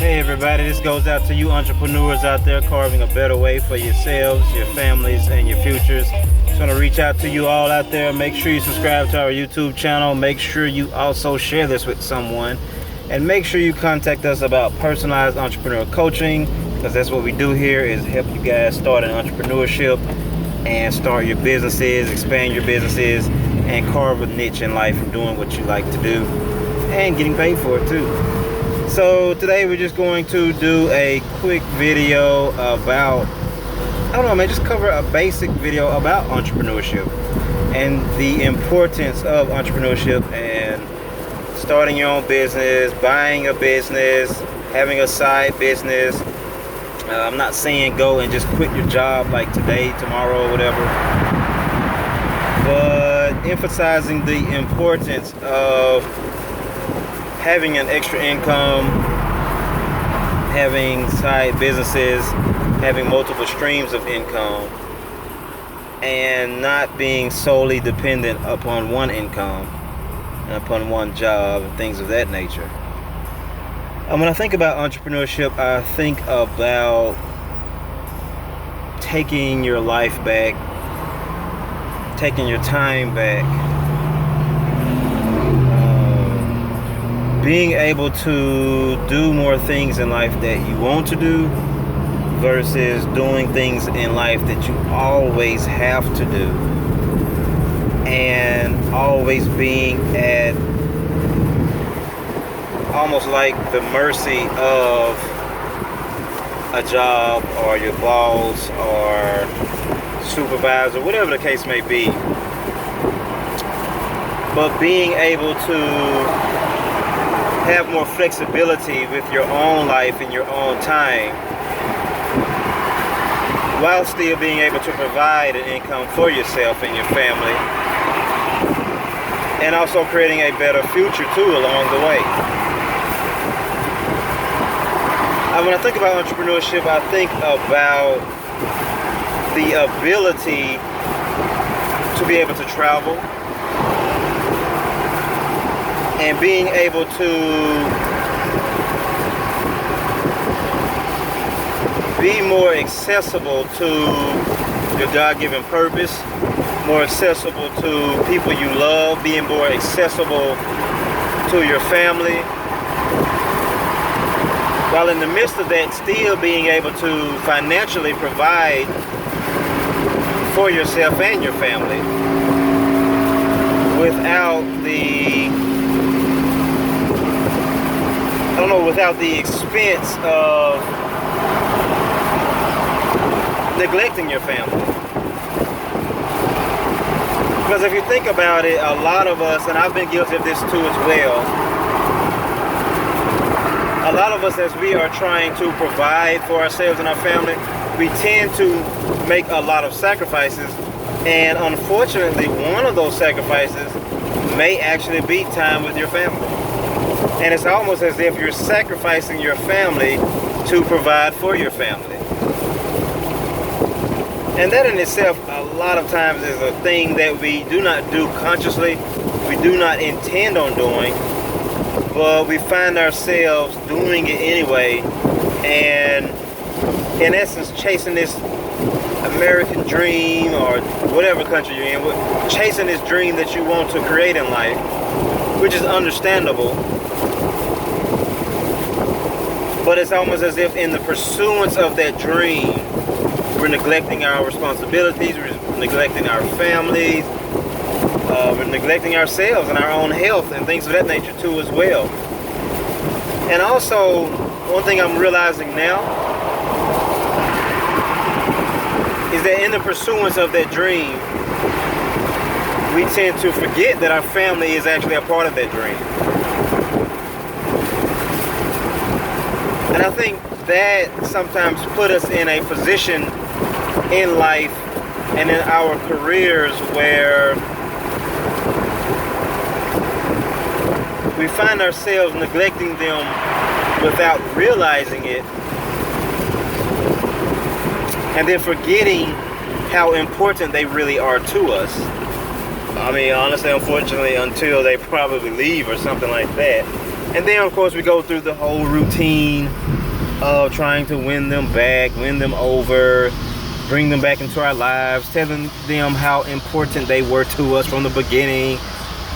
Hey everybody, this goes out to you entrepreneurs out there carving a better way for yourselves, your families, and your futures. Just want to reach out to you all out there. Make sure you subscribe to our YouTube channel. Make sure you also share this with someone. And make sure you contact us about personalized entrepreneur coaching, because that's what we do here, is help you guys start an entrepreneurship and start your businesses, expand your businesses, and carve a niche in life and doing what you like to do and getting paid for it too. So today we're just going to do a quick video about, just cover a basic video about entrepreneurship and the importance of entrepreneurship and starting your own business, buying a business, having a side business. I'm not saying go and just quit your job like today, tomorrow, or whatever, but emphasizing the importance of having an extra income, having side businesses, having multiple streams of income, and not being solely dependent upon one income and upon one job and things of that nature. And when I think about entrepreneurship, I think about taking your life back, taking your time back, being able to do more things in life that you want to do versus doing things in life that you always have to do, and always being at almost like the mercy of a job or your boss or supervisor, whatever the case may be. But being able to have more flexibility with your own life and your own time, while still being able to provide an income for yourself and your family, and also creating a better future too along the way. When I think about entrepreneurship, I think about the ability to be able to travel and being able to be more accessible to your God-given purpose, more accessible to people you love, being more accessible to your family, while in the midst of that still being able to financially provide for yourself and your family without the expense of neglecting your family. Because if you think about it, a lot of us, and I've been guilty of this too as well, a lot of us, as we are trying to provide for ourselves and our family, we tend to make a lot of sacrifices, and unfortunately one of those sacrifices may actually be time with your family. And it's almost as if you're sacrificing your family to provide for your family. And that in itself, a lot of times, is a thing that we do not do consciously, we do not intend on doing, but we find ourselves doing it anyway, and in essence chasing this American dream, or whatever country you're in, chasing this dream that you want to create in life, which is understandable. But it's almost as if in the pursuance of that dream, we're neglecting our responsibilities, we're neglecting our families, we're neglecting ourselves and our own health and things of that nature too as well. And also, one thing I'm realizing now is that in the pursuance of that dream, we tend to forget that our family is actually a part of that dream. And I think that sometimes put us in a position in life and in our careers where we find ourselves neglecting them without realizing it, and then forgetting how important they really are to us. I mean, honestly, unfortunately, until they probably leave or something like that. And then, of course, we go through the whole routine of trying to win them back, win them over, bring them back into our lives, telling them how important they were to us from the beginning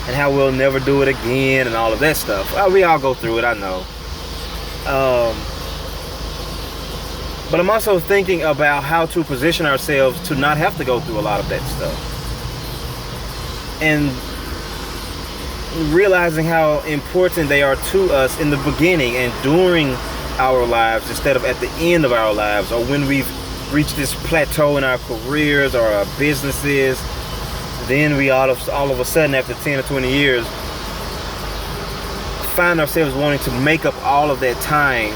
and how we'll never do it again and all of that stuff. Well, we all go through it, I know. But I'm also thinking about how to position ourselves to not have to go through a lot of that stuff. And realizing how important they are to us in the beginning and during our lives instead of at the end of our lives, or when we've reached this plateau in our careers or our businesses. Then we all of a sudden, after 10 or 20 years, find ourselves wanting to make up all of that time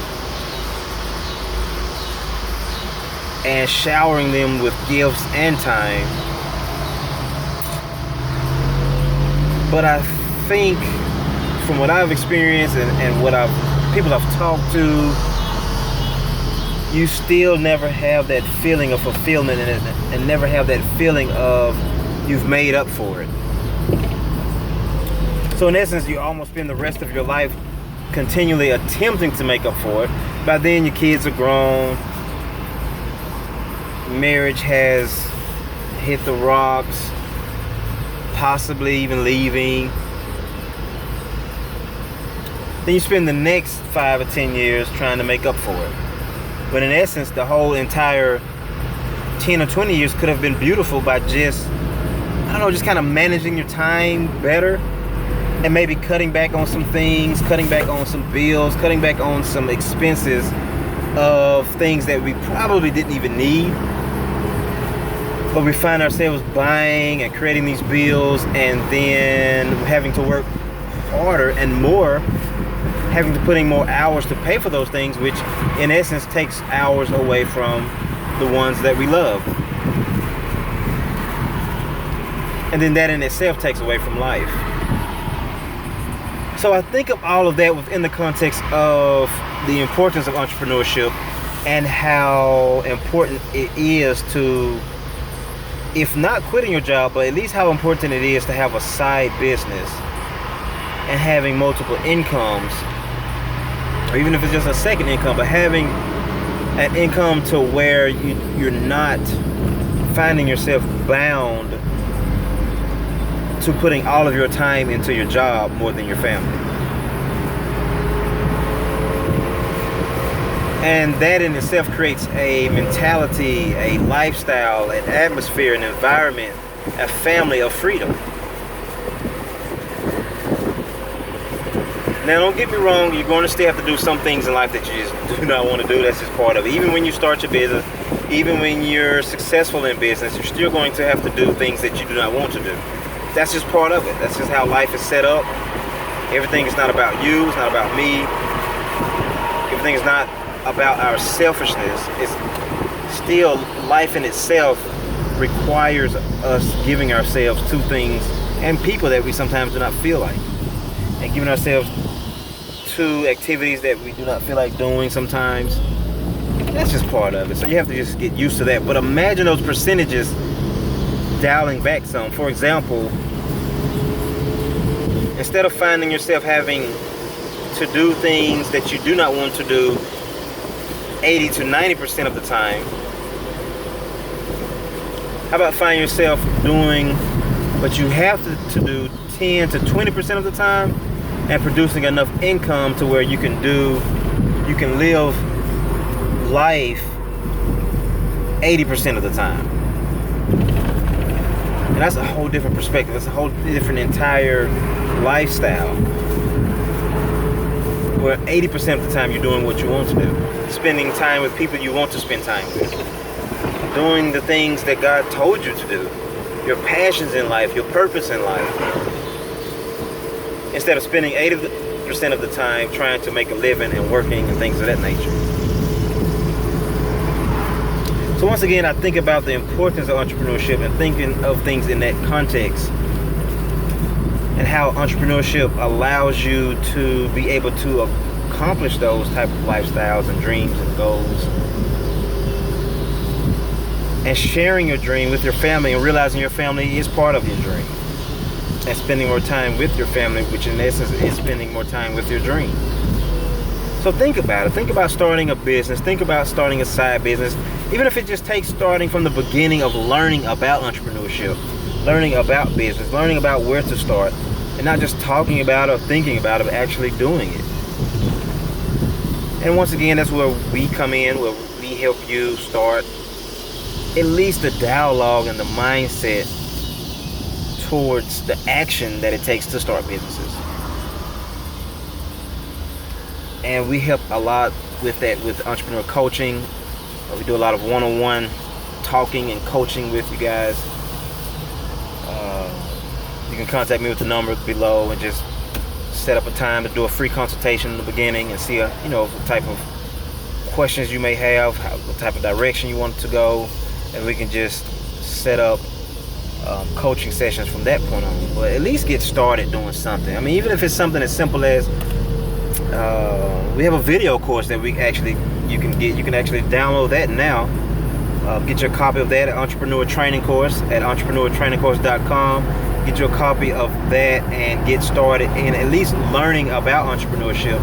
and showering them with gifts and time. But I think from what I've experienced and what people I've talked to, you still never have that feeling of fulfillment and never have that feeling of you've made up for it. So in essence, you almost spend the rest of your life continually attempting to make up for it. By then your kids are grown, marriage has hit the rocks, possibly even leaving. Then you spend the next 5 or 10 years trying to make up for it. When in essence, the whole entire 10 or 20 years could have been beautiful by just kind of managing your time better and maybe cutting back on some things, cutting back on some bills, cutting back on some expenses of things that we probably didn't even need. But we find ourselves buying and creating these bills and then having to work harder and more, having to put in more hours to pay for those things, which in essence takes hours away from the ones that we love. And then that in itself takes away from life. So I think of all of that within the context of the importance of entrepreneurship and how important it is to, if not quitting your job, but at least how important it is to have a side business and having multiple incomes, or even if it's just a second income, but having an income to where you're not finding yourself bound to putting all of your time into your job more than your family. And that in itself creates a mentality, a lifestyle, an atmosphere, an environment, a family of freedom. Now don't get me wrong, you're going to still have to do some things in life that you just do not want to do. That's just part of it. Even when you start your business, even when you're successful in business, you're still going to have to do things that you do not want to do. That's just part of it. That's just how life is set up. Everything is not about you, it's not about me. Everything is not about our selfishness. It's still, life in itself requires us giving ourselves to things and people that we sometimes do not feel like, and giving ourselves to activities that we do not feel like doing sometimes. That's just part of it. So you have to just get used to that. But imagine those percentages dialing back some. For example, instead of finding yourself having to do things that you do not want to do 80 to 90% of the time, how about find yourself doing what you have to do 10 to 20% of the time and producing enough income to where you can live life 80% of the time. And that's a whole different perspective. That's a whole different entire lifestyle, where 80% of the time you're doing what you want to do, spending time with people you want to spend time with, doing the things that God told you to do, your passions in life, your purpose in life, instead of spending 80% of the time trying to make a living and working and things of that nature. So once again, I think about the importance of entrepreneurship and thinking of things in that context, and how entrepreneurship allows you to be able to accomplish those type of lifestyles and dreams and goals, and sharing your dream with your family and realizing your family is part of your dream. and spending more time with your family, which in essence is spending more time with your dream. So think about it. Think about starting a business. Think about starting a side business. Even if it just takes starting from the beginning of learning about entrepreneurship, learning about business, learning about where to start, and not just talking about it or thinking about it, but actually doing it. And once again, that's where we come in, where we help you start at least the dialogue and the mindset towards the action that it takes to start businesses. And we help a lot with that with entrepreneur coaching. We do a lot of one-on-one talking and coaching with you guys. You can contact me with the number below and just set up a time to do a free consultation in the beginning and see what type of questions you may have, what type of direction you want to go, and we can just set up coaching sessions from that point on. But at least get started doing something. I mean, even if it's something as simple as we have a video course that you can get. You can actually download that now. Get your copy of that at Entrepreneur Training Course at entrepreneurtrainingcourse.com. Get you a copy of that and get started in at least learning about entrepreneurship,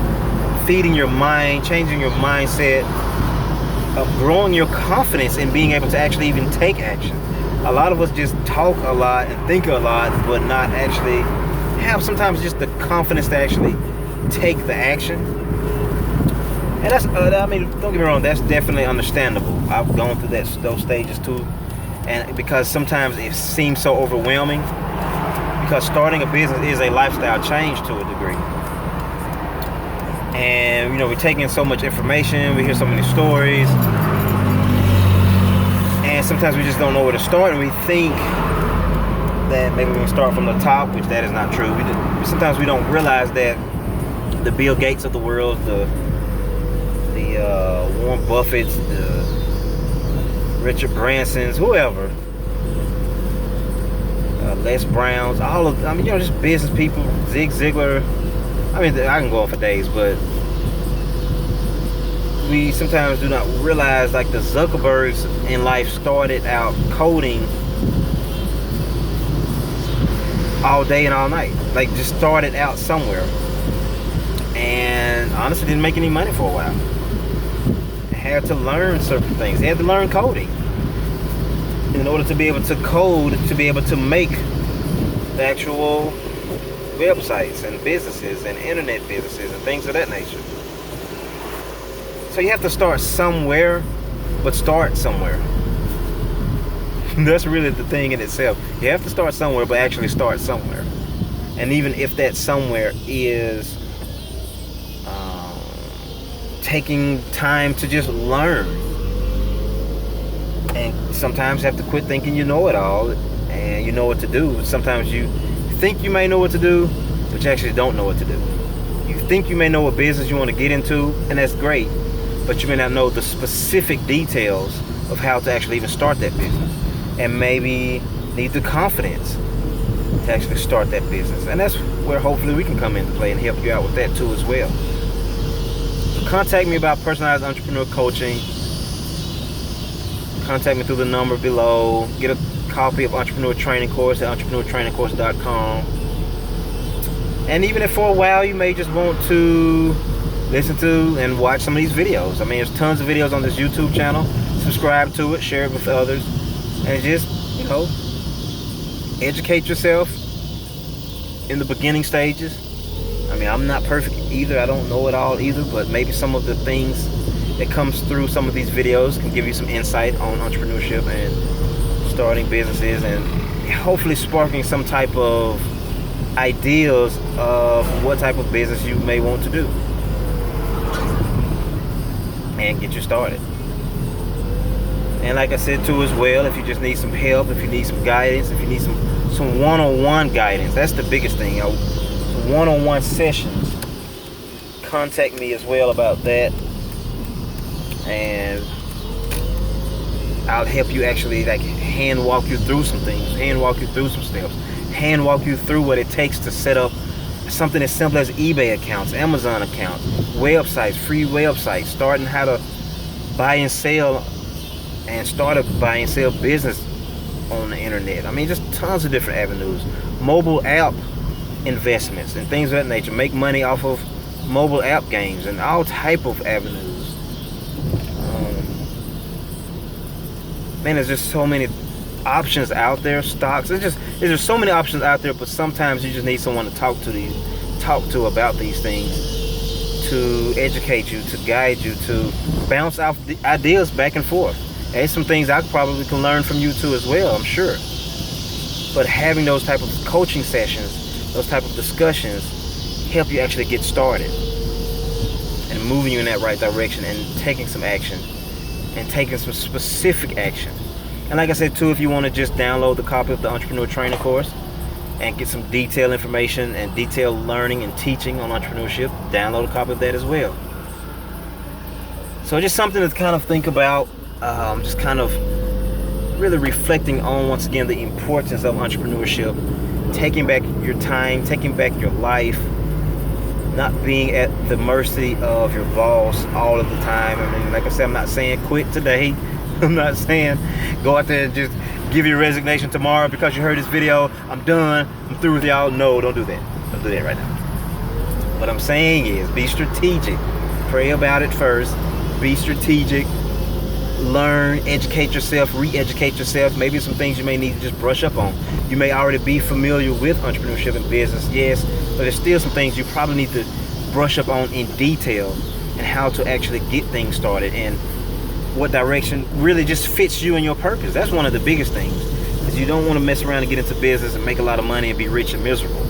feeding your mind, changing your mindset, growing your confidence in being able to actually even take action. A lot of us just talk a lot and think a lot, but not actually have sometimes just the confidence to actually take the action. And that's, don't get me wrong, that's definitely understandable. I've gone through those stages too, and because sometimes it seems so overwhelming. Because starting a business is a lifestyle change to a degree. And we're taking in so much information, we hear so many stories, and sometimes we just don't know where to start, and we think that maybe we can start from the top, which that is not true. Sometimes we don't realize that the Bill Gates of the world, the Warren Buffetts, the Richard Bransons, whoever, Les Browns, just business people, Zig Ziglar. I can go on for days, but we sometimes do not realize, like, the Zuckerbergs in life started out coding all day and all night. Like, just started out somewhere, and honestly didn't make any money for a while. Had to learn certain things. They had to learn coding in order to be able to code, to be able to make the actual websites and businesses and internet businesses and things of that nature. So you have to start somewhere, but start somewhere. That's really the thing in itself. You have to start somewhere, but actually start somewhere. And even if that somewhere is taking time to just learn, and sometimes have to quit thinking you know it all and you know what to do. Sometimes you think you may know what to do, but you actually don't know what to do. You think you may know what business you want to get into, and that's great, but you may not know the specific details of how to actually even start that business, and maybe need the confidence to actually start that business. And that's where hopefully we can come into play and help you out with that too as well. So contact me about personalized entrepreneur coaching. Contact me through the number below. Get a copy of Entrepreneur Training Course at entrepreneurtrainingcourse.com. And even if for a while you may just want to listen to and watch some of these videos. There's tons of videos on this YouTube channel. Subscribe to it, share it with others, and just, educate yourself in the beginning stages. I'm not perfect either. I don't know it all either, but maybe some of the things that comes through some of these videos can give you some insight on entrepreneurship and starting businesses, and hopefully sparking some type of ideas of what type of business you may want to do and get you started. And like I said too as well, if you just need some help, if you need some guidance, if you need some one-on-one guidance, that's the biggest thing. Some one-on-one sessions, contact me as well about that, and I'll help you actually hand walk you through some things, hand walk you through some steps, hand walk you through what it takes to set up something as simple as eBay accounts, Amazon accounts, websites, free websites, starting how to buy and sell and start a buy and sell business on the internet. I mean, just tons of different avenues. Mobile app investments and things of that nature. Make money off of mobile app games and all type of avenues. Man, there's just so many options out there. Stocks. There's just so many options out there. But sometimes you just need someone to talk to about these things, to educate you, to guide you, to bounce off the ideas back and forth. There's some things I probably can learn from you too as well, I'm sure. But having those type of coaching sessions, those type of discussions, help you actually get started and moving you in that right direction and taking some action and taking some specific action. And like I said too, if you want to just download the copy of the Entrepreneur Training course and get some detailed information and detailed learning and teaching on entrepreneurship, download a copy of that as well. So just something to kind of think about, just kind of really reflecting on, once again, the importance of entrepreneurship, taking back your time, taking back your life, not being at the mercy of your boss all of the time. I mean, like I said, I'm not saying quit today. I'm not saying go out there and just give your resignation tomorrow because you heard this video. I'm done. I'm through with y'all. No, don't do that. Don't do that right now. What I'm saying is be strategic. Pray about it first. Be strategic. Learn, educate yourself, re-educate yourself. Maybe some things you may need to just brush up on. You may already be familiar with entrepreneurship and business, yes, but there's still some things you probably need to brush up on in detail and how to actually get things started and what direction really just fits you and your purpose. That's one of the biggest things, because you don't want to mess around and get into business and make a lot of money and be rich and miserable.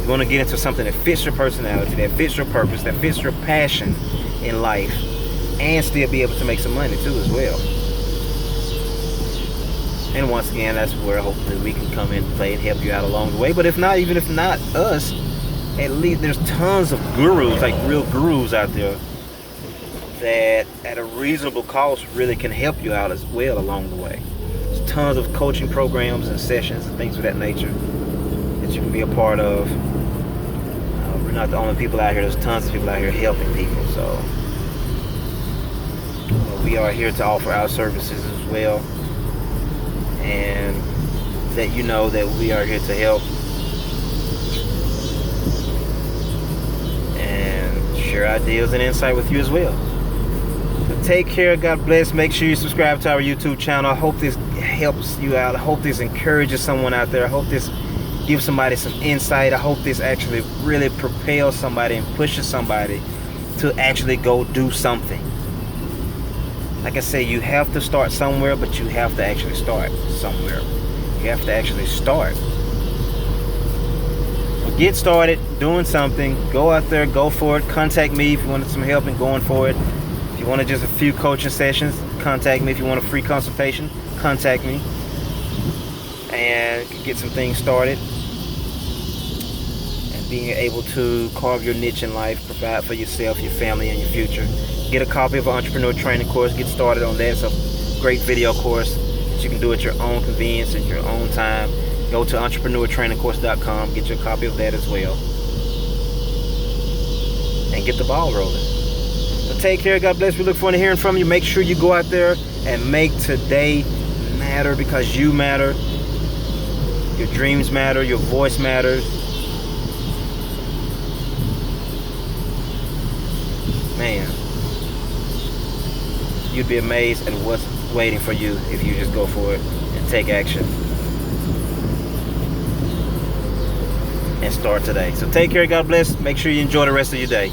You want to get into something that fits your personality, that fits your purpose, that fits your passion in life, and still be able to make some money too as well. And once again, that's where hopefully we can come in and play and help you out along the way. But if not, even if not us, at least there's tons of gurus, like real gurus out there, that at a reasonable cost really can help you out as well along the way. There's tons of coaching programs and sessions and things of that nature that you can be a part of. We're not the only people out here. There's tons of people out here helping people. So we are here to offer our services as well, and let you know that we are here to help and share ideas and insight with you as well. So take care. God bless. Make sure you subscribe to our YouTube channel. I hope this helps you out. I hope this encourages someone out there. I hope this gives somebody some insight. I hope this actually really propels somebody and pushes somebody to actually go do something. Like I say, you have to start somewhere, but you have to actually start somewhere. You have to actually start. But get started doing something. Go out there, go for it. Contact me if you wanted some help in going for it. If you wanted just a few coaching sessions, contact me. If you want a free consultation, contact me. And get some things started. And being able to carve your niche in life, provide for yourself, your family, and your future. Get a copy of our Entrepreneur Training course. Get started on that. It's a great video course that you can do at your own convenience, at your own time. Go to entrepreneurtrainingcourse.com. Get your copy of that as well. And get the ball rolling. So take care. God bless. We look forward to hearing from you. Make sure you go out there and make today matter, because you matter. Your dreams matter. Your voice matters. Man. You'd be amazed at what's waiting for you if you just go for it and take action and start today. So take care. God bless. Make sure you enjoy the rest of your day.